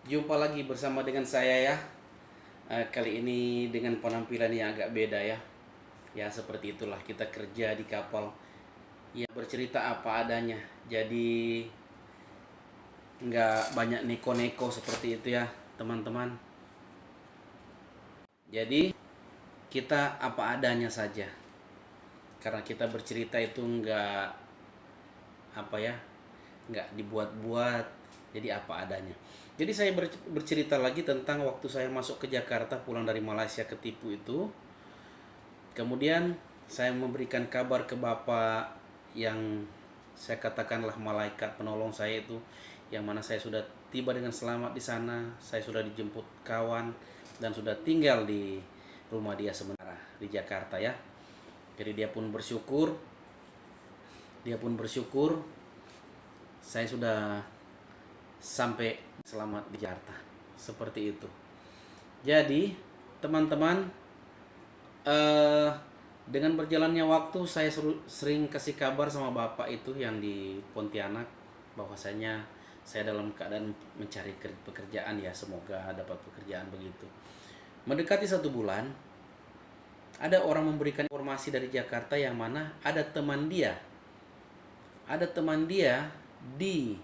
Jumpa lagi bersama dengan saya ya. Kali ini dengan penampilan yang agak beda ya. Ya seperti itulah kita kerja di kapal. Ya bercerita apa adanya. Jadi nggak banyak neko-neko seperti itu ya teman-teman. Jadi kita apa adanya saja. Karena kita bercerita itu nggak apa ya, nggak dibuat-buat. Jadi apa adanya. Jadi saya bercerita lagi tentang waktu saya masuk ke Jakarta pulang dari Malaysia ketipu itu. Kemudian saya memberikan kabar ke bapak yang saya katakanlah malaikat penolong saya itu, yang mana saya sudah tiba dengan selamat di sana, saya sudah dijemput kawan dan sudah tinggal di rumah dia sementara di Jakarta ya. Jadi dia pun bersyukur saya sudah sampai selamat di Jakarta. Seperti itu. Jadi teman-teman, eh dengan berjalannya waktu saya sering kasih kabar sama bapak itu yang di Pontianak bahwasanya saya dalam keadaan mencari pekerjaan ya, semoga dapat pekerjaan begitu. Mendekati 1 bulan, ada orang memberikan informasi dari Jakarta yang mana ada teman dia di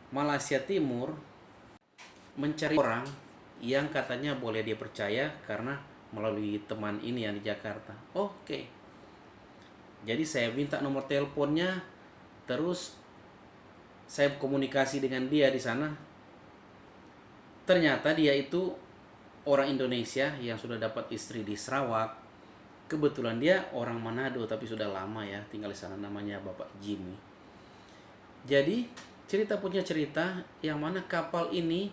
Malaysia Timur mencari orang yang katanya boleh dia percaya karena melalui teman ini yang di Jakarta. Oke. Jadi saya minta nomor teleponnya, terus saya komunikasi dengan dia di sana. Ternyata dia itu orang Indonesia yang sudah dapat istri di Sarawak. Kebetulan dia orang Manado tapi sudah lama ya tinggal di sana, namanya Bapak Jimmy. Jadi cerita punya cerita yang mana kapal ini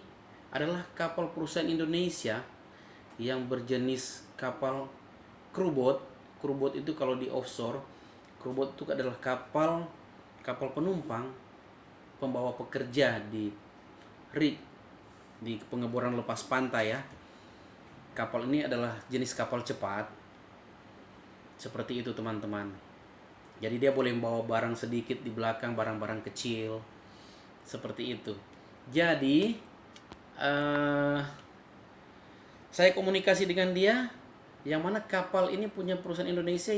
adalah kapal perusahaan Indonesia yang berjenis kapal crewboat. Crewboat itu kalau di offshore, crewboat itu adalah kapal kapal penumpang pembawa pekerja di rig, di pengeboran lepas pantai ya. Kapal ini adalah jenis kapal cepat. Seperti itu teman-teman. Jadi dia boleh membawa barang sedikit di belakang, barang-barang kecil. Seperti itu. Jadi eh saya komunikasi dengan dia yang mana kapal ini punya perusahaan Indonesia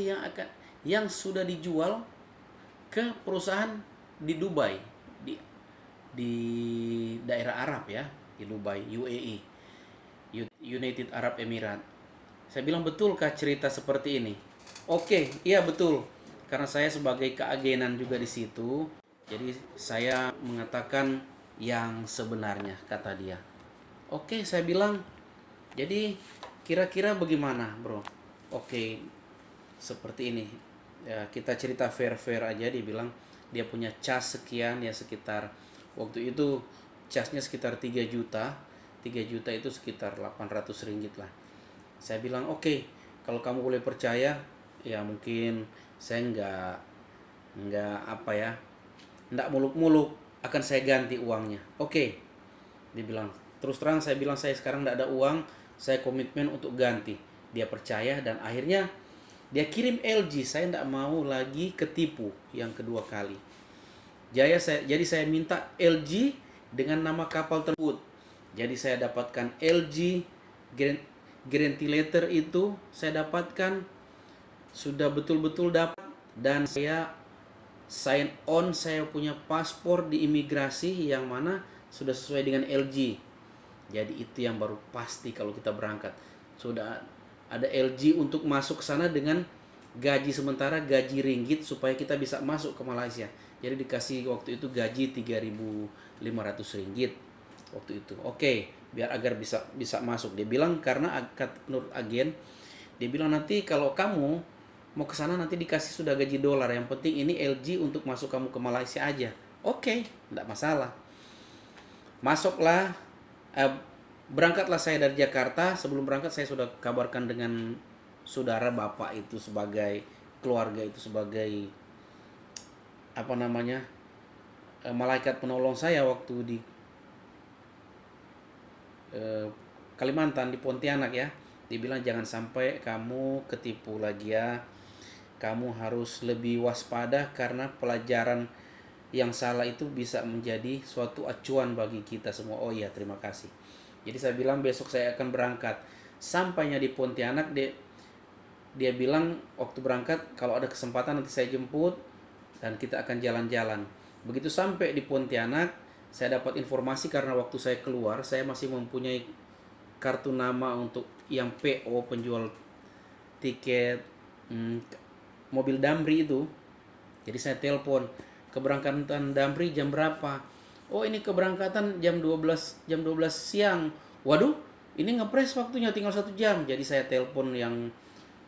yang sudah dijual ke perusahaan di Dubai, di di daerah Arab ya, di Dubai, UAE, United Arab Emirates. Saya bilang, betulkah cerita seperti ini? Oke, iya betul. Karena saya sebagai keagenan juga di situ, jadi saya mengatakan yang sebenarnya, kata dia. Oke, saya bilang, jadi kira-kira bagaimana, bro? Oke, seperti ini. Ya, kita cerita fair-fair aja. Dia bilang dia punya cas sekian ya, sekitar waktu itu casnya sekitar 3 juta. 3 juta itu sekitar 800 ringgit lah. Saya bilang, oke, kalau kamu boleh percaya, ya mungkin saya nggak apa ya, nggak muluk-muluk, akan saya ganti uangnya. Oke, dia bilang. Terus terang saya bilang saya sekarang nggak ada uang, saya komitmen untuk ganti. Dia percaya dan akhirnya dia kirim LG. Saya nggak mau lagi ketipu yang kedua kali. Jadi saya minta LG dengan nama kapal tersebut. Jadi saya dapatkan LG guarantee letter itu, saya dapatkan, sudah betul-betul dapat, dan saya sign on, saya punya paspor di imigrasi yang mana sudah sesuai dengan LG. Jadi itu yang baru pasti kalau kita berangkat. Sudah ada LG untuk masuk ke sana dengan gaji sementara, gaji ringgit, supaya kita bisa masuk ke Malaysia. Jadi dikasih waktu itu gaji 3.500 ringgit waktu itu. Oke, biar agar bisa bisa masuk. Dia bilang karena menurut agen, dia bilang nanti kalau kamu mau ke sana nanti dikasih sudah gaji dolar. Yang penting ini LG untuk masuk kamu ke Malaysia aja. Oke, enggak masalah. Masuklah, eh, berangkatlah saya dari Jakarta. Sebelum berangkat saya sudah kabarkan dengan saudara bapak itu sebagai keluarga itu sebagai apa namanya, malaikat penolong saya waktu di eh, Kalimantan, di Pontianak ya. Dibilang jangan sampai kamu ketipu lagi ya. Kamu harus lebih waspada karena pelajaran yang salah itu bisa menjadi suatu acuan bagi kita semua. Oh iya, terima kasih. Jadi saya bilang besok saya akan berangkat. Sampainya di Pontianak, dia bilang waktu berangkat kalau ada kesempatan nanti saya jemput dan kita akan jalan-jalan. Begitu sampai di Pontianak, saya dapat informasi karena waktu saya keluar saya masih mempunyai kartu nama untuk yang PO, penjual tiket mobil Damri itu. Jadi saya telepon, keberangkatan Damri jam berapa? Oh, ini keberangkatan jam 12 siang. Waduh, ini ngepres waktunya tinggal 1 jam. Jadi saya telepon yang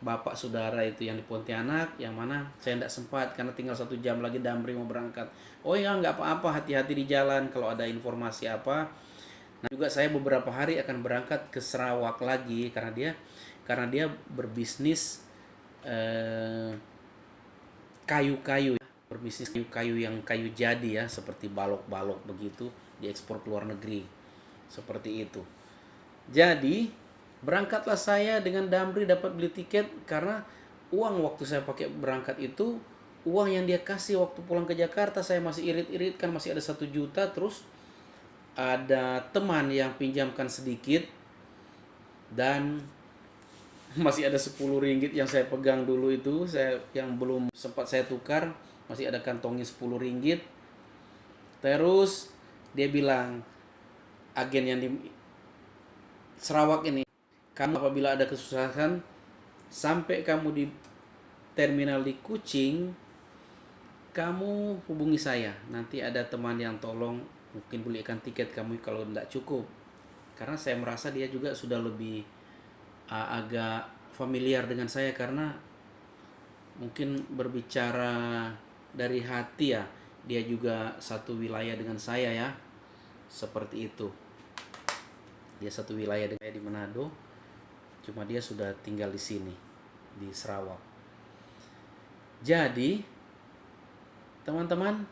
bapak saudara itu yang di Pontianak, yang mana saya tidak sempat karena tinggal 1 jam lagi Damri mau berangkat. Oh ya, nggak apa-apa, hati-hati di jalan kalau ada informasi apa. Nah juga saya beberapa hari akan berangkat ke Sarawak lagi karena dia berbisnis kayu-kayu, berbisnis kayu-kayu yang kayu jadi ya, seperti balok-balok begitu, diekspor ke luar negeri seperti itu. Jadi berangkatlah saya dengan Damri, dapat beli tiket karena uang waktu saya pakai berangkat itu, uang yang dia kasih waktu pulang ke Jakarta saya masih irit-irit kan, masih ada 1 juta. Terus ada teman yang pinjamkan sedikit dan masih ada 10 ringgit yang saya pegang dulu itu, yang belum sempat saya tukar, masih ada kantongnya 10 ringgit. Terus dia bilang, agen yang di Sarawak ini, kamu apabila ada kesusahan sampai kamu di terminal di Kuching, kamu hubungi saya, nanti ada teman yang tolong mungkin belikan tiket kamu kalau tidak cukup. Karena saya merasa dia juga sudah lebih agak familiar dengan saya karena mungkin berbicara dari hati ya, dia juga satu wilayah dengan saya ya, seperti itu. Dia satu wilayah dengan saya di Manado, cuma dia sudah tinggal di sini di Sarawak. Jadi teman-teman,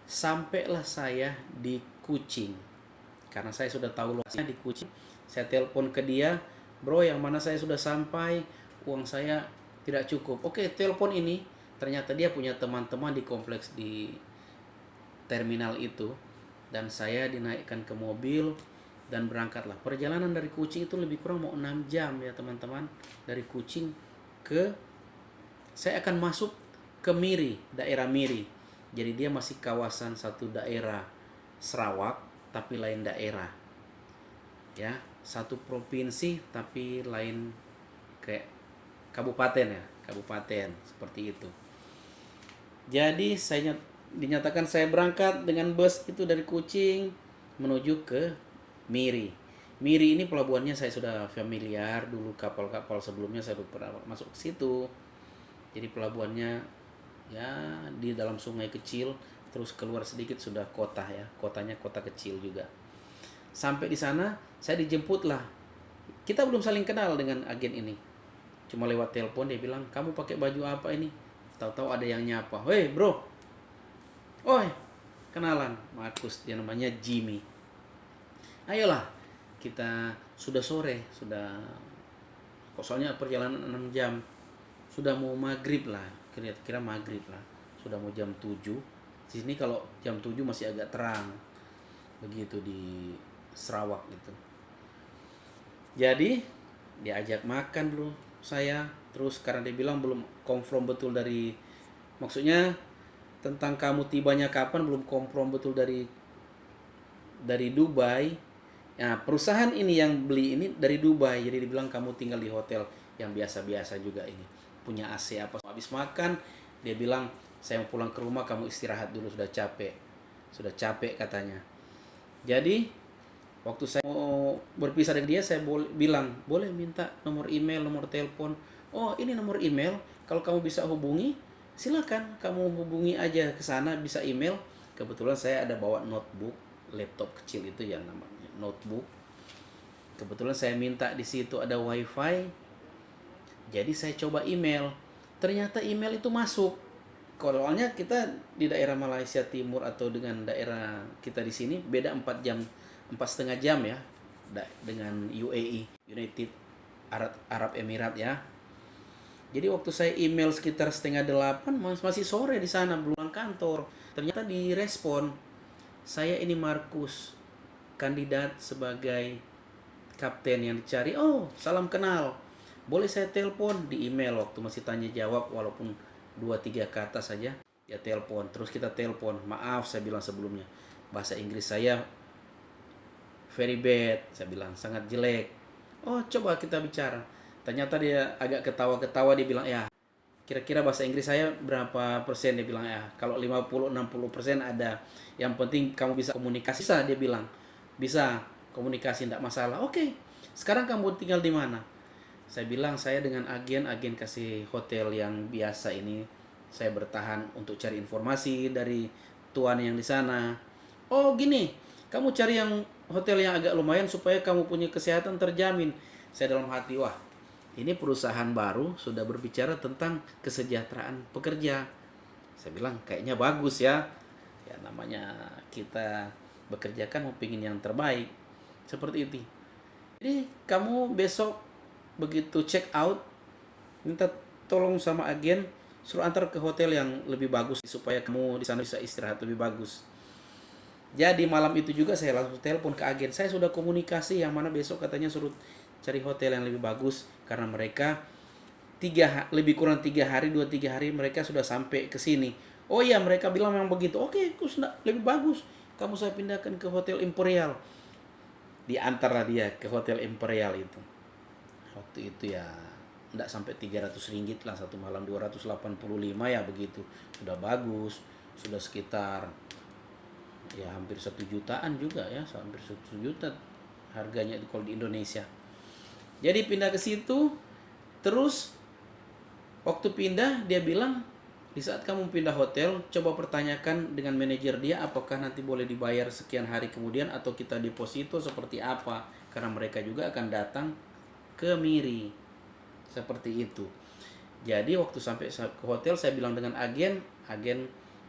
sampailah saya di Kuching karena saya sudah tahu lokasinya di Kuching. Saya telepon ke dia, bro yang mana saya sudah sampai, uang saya tidak cukup. Oke, telepon ini. Ternyata dia punya teman-teman di kompleks di terminal itu, dan saya dinaikkan ke mobil dan berangkatlah. Perjalanan dari Kuching itu lebih kurang mau 6 jam ya teman-teman. Dari Kuching saya akan masuk ke Miri, daerah Miri. Jadi dia masih kawasan satu daerah Sarawak tapi lain daerah. Ya, satu provinsi tapi lain kayak kabupaten ya, kabupaten seperti itu. Jadi dinyatakan saya berangkat dengan bus itu dari Kuching menuju ke Miri. Miri ini pelabuhannya saya sudah familiar, dulu kapal-kapal sebelumnya saya sudah pernah masuk ke situ. Jadi pelabuhannya ya di dalam sungai kecil, terus keluar sedikit sudah kota ya, kotanya kota kecil juga. Sampai di sana saya dijemput lah. Kita belum saling kenal dengan agen ini, cuma lewat telepon. Dia bilang, kamu pakai baju apa ini? Tahu-tahu ada yang nyapa, hei bro, oi, kenalan, Markus, dia namanya Jimmy. Ayolah, kita sudah sore, sudah soalnya perjalanan 6 jam, sudah mau maghrib lah, kira-kira maghrib lah, sudah mau jam 7. Di sini kalau jam 7 masih agak terang begitu di Sarawak gitu. Jadi diajak makan dulu saya, terus karena dia bilang belum confirm betul maksudnya tentang kamu tibanya kapan, belum confirm betul dari Dubai. Nah, perusahaan ini yang beli ini dari Dubai, jadi dibilang kamu tinggal di hotel yang biasa-biasa juga ini, punya AC apa. Habis makan dia bilang, saya mau pulang ke rumah, kamu istirahat dulu, sudah capek katanya. Jadi waktu saya mau berpisah dengan dia, saya bilang, boleh minta nomor email, nomor telepon. Oh, ini nomor email, kalau kamu bisa hubungi, silakan kamu hubungi aja ke sana, bisa email. Kebetulan saya ada bawa notebook, laptop kecil itu yang namanya notebook. Kebetulan saya minta di situ ada wifi, jadi saya coba email. Ternyata email itu masuk. Soalnya kita di daerah Malaysia Timur atau dengan daerah kita di sini beda 4,5 jam ya, dengan UAE, United Arab Emirat ya. Jadi waktu saya email sekitar 7:30, masih sore di sana, belum kantor. Ternyata direspon, saya ini Markus, kandidat sebagai kapten yang dicari. Oh, salam kenal. Boleh saya telepon? Di email waktu masih tanya jawab, walaupun 2-3 kata saja. Ya telepon, terus kita telepon. Maaf, saya bilang sebelumnya, bahasa Inggris saya very bad, saya bilang sangat jelek. Oh, coba kita bicara. Ternyata dia agak ketawa-ketawa, dia bilang, ya kira-kira bahasa Inggris saya berapa persen, dia bilang, ya kalau 50-60% ada. Yang penting kamu bisa komunikasi. Bisa, dia bilang. Bisa komunikasi, tidak masalah. Oke, sekarang kamu tinggal di mana? Saya bilang, saya dengan agen kasih hotel yang biasa ini. Saya bertahan untuk cari informasi dari tuan yang di sana. Oh gini, kamu cari yang hotel yang agak lumayan supaya kamu punya kesehatan terjamin. Saya dalam hati, wah ini perusahaan baru sudah berbicara tentang kesejahteraan pekerja. Saya bilang kayaknya bagus ya. Ya namanya kita bekerja kan mau pingin yang terbaik. Seperti itu. Jadi kamu besok begitu check out, minta tolong sama agen suruh antar ke hotel yang lebih bagus supaya kamu di sana bisa istirahat lebih bagus. Jadi malam itu juga saya langsung telepon ke agen. Saya sudah komunikasi yang mana besok katanya suruh cari hotel yang lebih bagus karena mereka lebih kurang 3 hari, 2-3 hari mereka sudah sampai ke sini. Oh iya, mereka bilang memang begitu. Oke, sudah lebih bagus. Kamu saya pindahkan ke Hotel Imperial. Diantarlah dia ke Hotel Imperial itu. Waktu itu ya tidak sampai 300 ringgit lah satu malam, 285 ya begitu. Sudah bagus, sudah sekitar ya hampir 1 jutaan juga ya, hampir 1 juta harganya kalau di Indonesia. Jadi pindah ke situ, terus waktu pindah dia bilang, di saat kamu pindah hotel, coba pertanyakan dengan manajer dia apakah nanti boleh dibayar sekian hari kemudian atau kita deposito seperti apa, karena mereka juga akan datang ke Miri. Seperti itu. Jadi waktu sampai ke hotel saya bilang dengan agen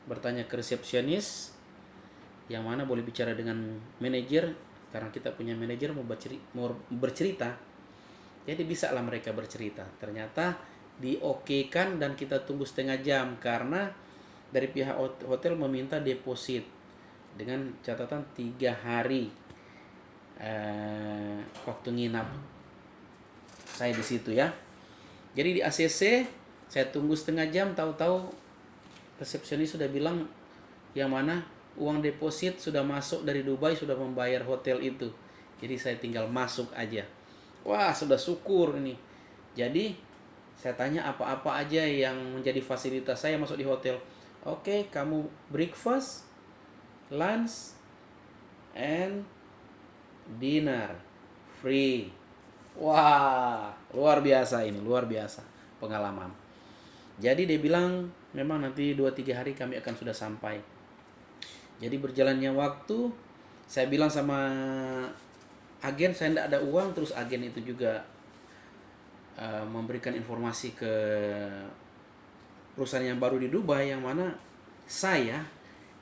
bertanya ke resepsionis yang mana boleh bicara dengan manajer karena kita punya manajer mau bercerita. Jadi bisa lah mereka bercerita. Ternyata diokekan dan kita tunggu setengah jam karena dari pihak hotel meminta deposit dengan catatan 3 hari waktu nginap saya di situ ya. Jadi di ACC saya tunggu setengah jam, tahu-tahu resepsionis sudah bilang yang mana uang deposit sudah masuk dari Dubai, sudah membayar hotel itu. Jadi saya tinggal masuk aja. Wah, sudah syukur ini. Jadi saya tanya apa-apa aja yang menjadi fasilitas saya masuk di hotel. Oke, kamu breakfast, lunch, and dinner free. Wah, luar biasa ini, luar biasa pengalaman. Jadi dia bilang memang nanti 2-3 hari kami akan sudah sampai. Jadi berjalannya waktu, saya bilang sama agen saya tidak ada uang, terus agen itu juga memberikan informasi ke perusahaan yang baru di Dubai yang mana saya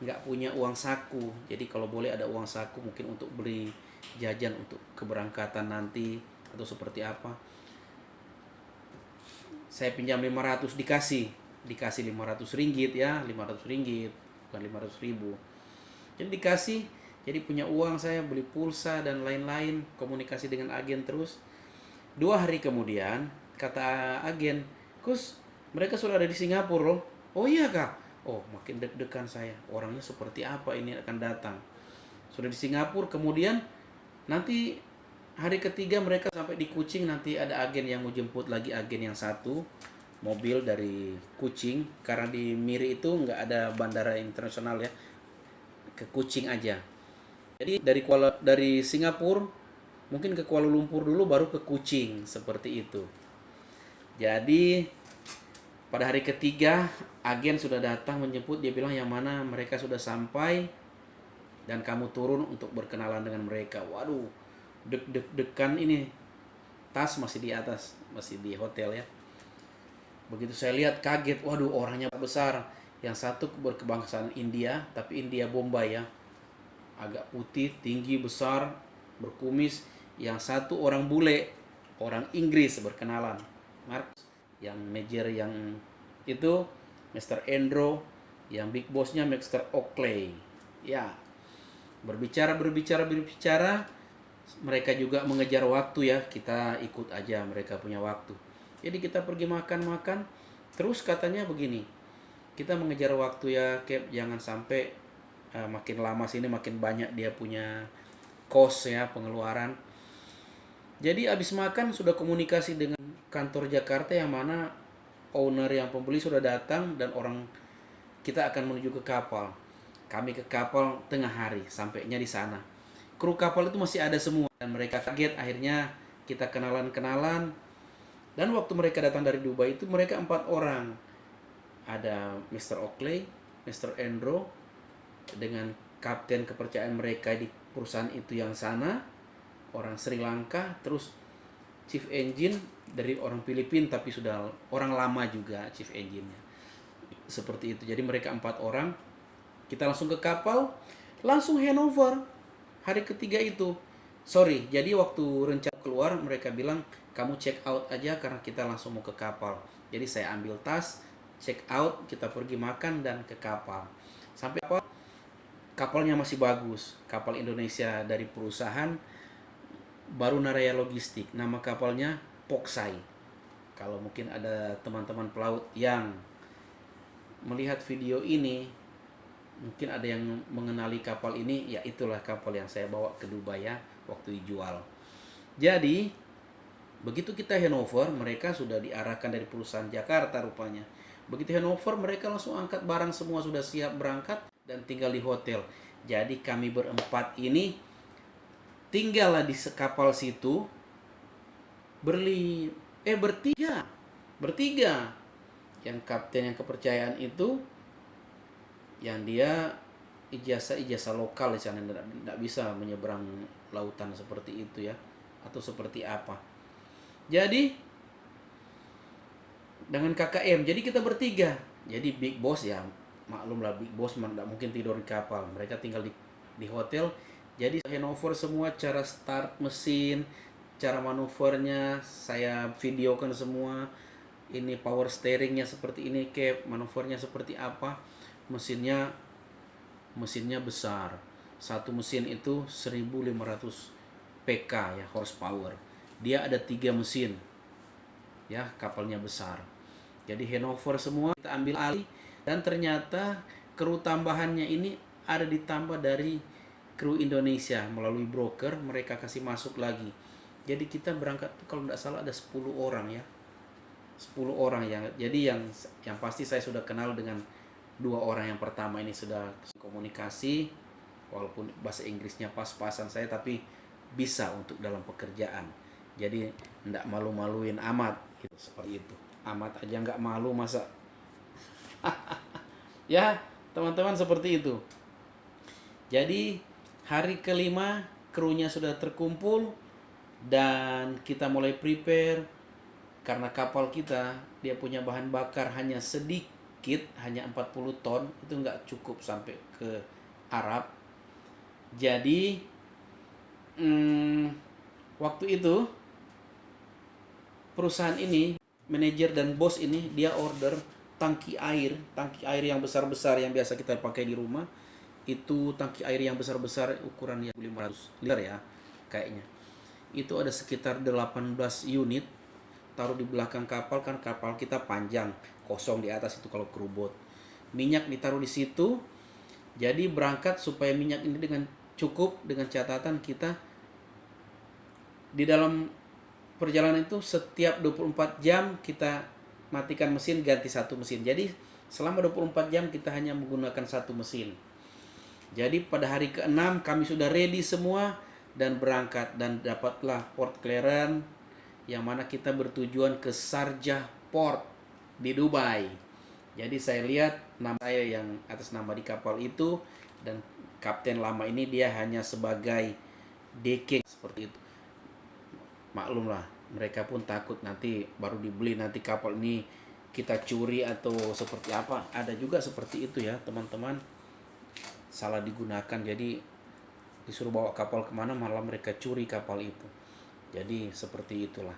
nggak punya uang saku. Jadi kalau boleh ada uang saku mungkin untuk beli jajan untuk keberangkatan nanti atau seperti apa. Saya pinjam 500 dikasih 500 ringgit ya, 500 ringgit bukan 500 ribu. Jadi dikasih, jadi punya uang saya beli pulsa dan lain-lain, komunikasi dengan agen terus. 2 hari kemudian kata agen, Kus, mereka sudah ada di Singapura loh. Oh iya kak? Oh makin deg-degan saya, orangnya seperti apa ini akan datang. Sudah di Singapura, kemudian nanti hari ketiga mereka sampai di Kuching, nanti ada agen yang mau jemput lagi, agen yang satu mobil dari Kuching karena di Miri itu nggak ada bandara internasional ya, ke Kuching aja. Jadi dari Singapura mungkin ke Kuala Lumpur dulu baru ke Kuching, seperti itu. Jadi pada hari ketiga agen sudah datang menjemput, dia bilang yang mana mereka sudah sampai dan kamu turun untuk berkenalan dengan mereka. Waduh, deg-degan ini, tas masih di atas, masih di hotel ya. Begitu saya lihat kaget, waduh orangnya besar. Yang satu berkebangsaan India, tapi India Bombay ya, agak putih, tinggi, besar, berkumis. Yang satu orang bule, orang Inggris, berkenalan. Mark, yang manajer yang itu Mr. Andrew, Yang big bossnya Mr. Oakley. Ya, berbicara, mereka juga mengejar waktu ya, kita ikut aja, mereka punya waktu. Jadi kita pergi makan-makan, terus katanya begini, kita mengejar waktu ya, Cap, jangan sampai makin lama sini makin banyak dia punya cost ya, pengeluaran. Jadi abis makan sudah komunikasi dengan kantor Jakarta yang mana owner yang pembeli sudah datang dan orang kita akan menuju ke kapal. Kami ke kapal tengah hari, sampainya di sana. Kru kapal itu masih ada semua dan mereka kaget, akhirnya kita kenalan-kenalan. Dan waktu mereka datang dari Dubai itu mereka 4 orang. Ada Mr. Oakley, Mr. Andrew dengan kapten kepercayaan mereka di perusahaan itu yang sana, orang Sri Lanka, terus chief engine dari orang Filipina tapi sudah orang lama juga chief engine-nya. Seperti itu. Jadi mereka 4 orang. Kita langsung ke kapal, langsung handover. Hari ketiga itu. Sorry, jadi waktu rencana keluar mereka bilang kamu check out aja karena kita langsung mau ke kapal. Jadi saya ambil tas, check out, kita pergi makan dan ke kapal. Sampai kapalnya masih bagus. Kapal Indonesia dari perusahaan Barunaraya Logistik. Nama kapalnya Poksai. Kalau mungkin ada teman-teman pelaut yang melihat video ini, mungkin ada yang mengenali kapal ini, ya itulah kapal yang saya bawa ke Dubai ya, waktu dijual. Jadi, begitu kita handover, mereka sudah diarahkan dari perusahaan Jakarta rupanya. Begitu handover, mereka langsung angkat barang semua, sudah siap berangkat dan tinggal di hotel. Jadi kami berempat ini tinggallah di kapal situ, bertiga. Yang kapten yang kepercayaan itu, yang dia ijazah lokal di sana, tidak bisa menyeberang lautan seperti itu ya, atau seperti apa. Jadi dengan KKM, jadi kita bertiga. Jadi big boss ya, maklumlah big boss tidak mungkin tidur di kapal, mereka tinggal di hotel. Jadi handover semua, cara start mesin, cara manuvernya saya videokan semua. Ini power steeringnya seperti ini, Cap, manuvernya seperti apa. Mesinnya besar. Satu mesin itu 1500 PK ya, horsepower. Dia ada 3 mesin. Ya, kapalnya besar. Jadi handover semua, kita ambil alih dan ternyata kru tambahannya ini ada ditambah dari kru Indonesia melalui broker, mereka kasih masuk lagi. Jadi kita berangkat kalau tidak salah ada 10 orang ya. 10 orang ya. Jadi yang pasti saya sudah kenal dengan 2 orang yang pertama ini, sudah komunikasi walaupun bahasa Inggrisnya pas-pasan saya, tapi bisa untuk dalam pekerjaan. Jadi tidak malu-maluin amat gitu, seperti itu. Amat aja nggak malu masa. Ya teman-teman, seperti itu. Jadi hari kelima krunya sudah terkumpul dan kita mulai prepare. Karena kapal kita dia punya bahan bakar hanya sedikit, hanya 40 ton, itu nggak cukup sampai ke Arab. Jadi waktu itu perusahaan ini, manajer dan bos ini, dia order tangki air yang besar-besar yang biasa kita pakai di rumah. Itu tangki air yang besar-besar ukurannya 500 liter ya kayaknya. Itu ada sekitar 18 unit, taruh di belakang kapal, kan kapal kita panjang, kosong di atas itu kalau kru boat. Minyak ditaruh di situ. Jadi berangkat supaya minyak ini dengan cukup, dengan catatan kita di dalam perjalanan itu setiap 24 jam kita matikan mesin, ganti satu mesin. Jadi selama 24 jam kita hanya menggunakan satu mesin. Jadi pada hari ke-6 kami sudah ready semua dan berangkat, dan dapatlah port clearance yang mana kita bertujuan ke Sharjah Port di Dubai. Jadi saya lihat nama saya yang atas nama di kapal itu, dan kapten lama ini dia hanya sebagai decking seperti itu. Maklumlah, mereka pun takut nanti baru dibeli, nanti kapal ini kita curi atau seperti apa. Ada juga seperti itu ya teman-teman, salah digunakan, jadi disuruh bawa kapal kemana malah mereka curi kapal itu. Jadi seperti itulah.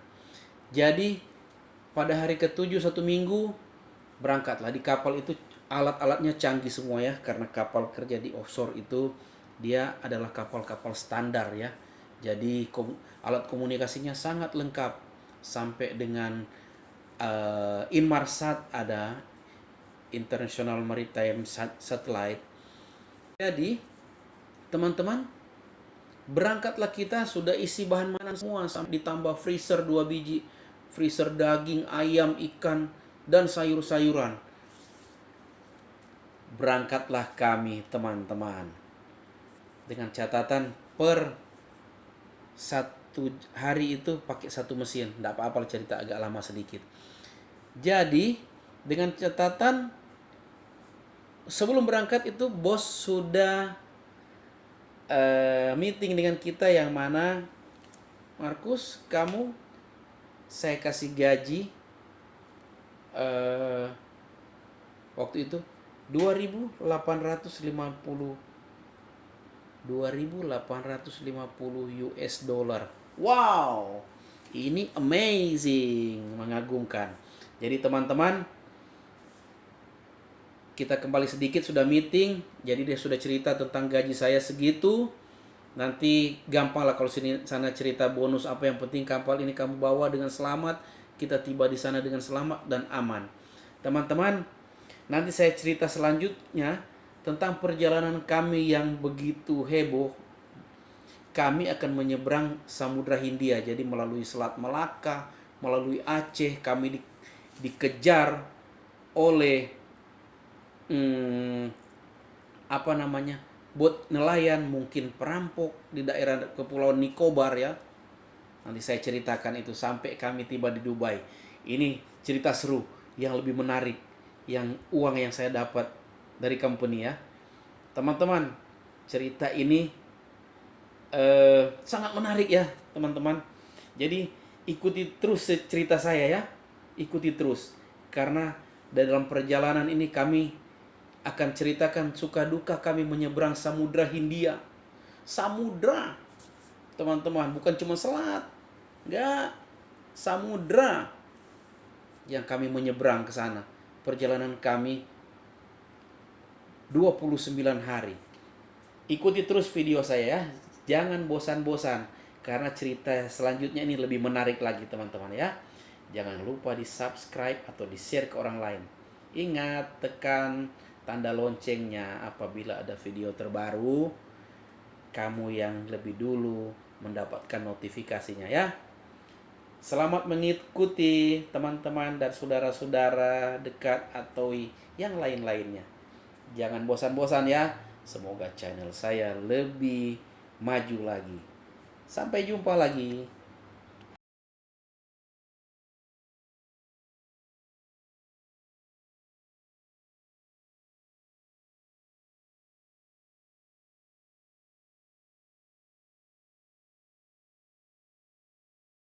Jadi pada hari ke-7 1 minggu berangkatlah di kapal itu. Alat-alatnya canggih semua ya, karena kapal kerja di offshore itu dia adalah kapal-kapal standar ya. Jadi alat komunikasinya sangat lengkap, sampai dengan Inmarsat ada, International Maritime Satellite. Jadi teman-teman, berangkatlah kita, sudah isi bahan makanan semua, ditambah freezer 2 biji, freezer daging, ayam, ikan, dan sayur-sayuran. Berangkatlah kami teman-teman. Dengan catatan per satu hari itu pakai satu mesin. Tidak apa-apa, cerita agak lama sedikit. Jadi dengan catatan sebelum berangkat itu bos sudah meeting dengan kita, yang mana, Markus, kamu saya kasih gaji waktu itu 2.850 US dollar. Wow, ini amazing, mengagumkan. Jadi teman-teman, kita kembali sedikit, sudah meeting. Jadi dia sudah cerita tentang gaji saya segitu. Nanti gampang lah kalau sana cerita bonus apa, yang penting kapal ini kamu bawa dengan selamat, kita tiba di sana dengan selamat dan aman. Teman-teman, nanti saya cerita selanjutnya tentang perjalanan kami yang begitu heboh. Kami akan menyeberang Samudra Hindia, jadi melalui Selat Melaka, melalui Aceh. Kami dikejar oleh bot nelayan, mungkin perampok di daerah Kepulauan Nicobar ya. Nanti saya ceritakan itu sampai kami tiba di Dubai. Ini cerita seru yang lebih menarik, yang uang yang saya dapat dari company ya. Teman-teman, cerita ini sangat menarik ya teman-teman. Jadi ikuti terus cerita saya ya. Ikuti terus, karena dalam perjalanan ini kami akan ceritakan suka duka kami menyeberang Samudra Hindia. Samudra, teman-teman, bukan cuma selat. Enggak, samudra yang kami menyeberang ke sana. Perjalanan kami 29 hari. Ikuti terus video saya ya. Jangan bosan-bosan, karena cerita selanjutnya ini lebih menarik lagi teman-teman ya. Jangan lupa di subscribe atau di share ke orang lain. Ingat, tekan tanda loncengnya apabila ada video terbaru. Kamu yang lebih dulu mendapatkan notifikasinya ya. Selamat mengikuti teman-teman dan saudara-saudara dekat atau yang lain-lainnya. Jangan bosan-bosan ya. Semoga channel saya lebih maju lagi. Sampai jumpa lagi.